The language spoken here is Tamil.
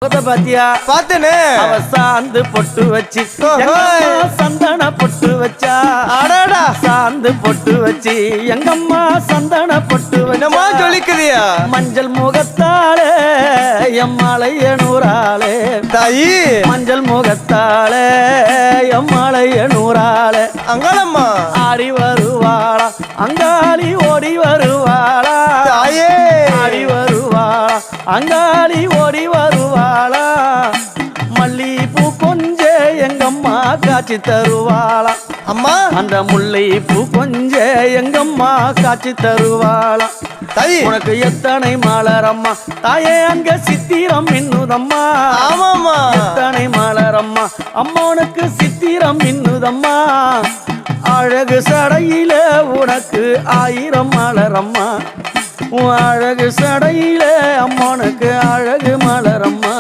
பாத்தியா பாத்தனே அவ சாந்து பொட்டு வச்சு சந்தன பொட்டு வச்சா அடடா சாந்து பொட்டு வச்சு எங்கம்மா சந்தன பொட்டு என்னமா சொல்லிக்கிறியா மஞ்சள் முகத்தாலே எம்மாளைய நூறாளே தாயி மஞ்சள் முகத்தாலே எம்மாளைய நூறாளே அங்காளம்மா ஆடி வருவாளா அங்காளி ஓடி வருவாளா தாயே ஆடி வருவாளா அங்காளி ஓடி வருவாளா மல்லிப்பூ கொஞ்ச எங்கம்மா காட்சி தருவாளா அம்மா அந்த முல்லைப்பூ கொஞ்ச எங்கம்மா காட்சி தருவாளா தாயி உனக்கு எத்தனை மலரம்மா தாயே அங்க சித்திரம் மின்னுதம்மா ஆமாம்மா எத்தனை மலரம்மா அம்மா உனக்கு சித்திரம் மின்னுதம்மா அழகு சடையில உனக்கு 1000 மலரம்மா உன் அழகு சடையில அம்மானுக்கு அழகு மலரம்மா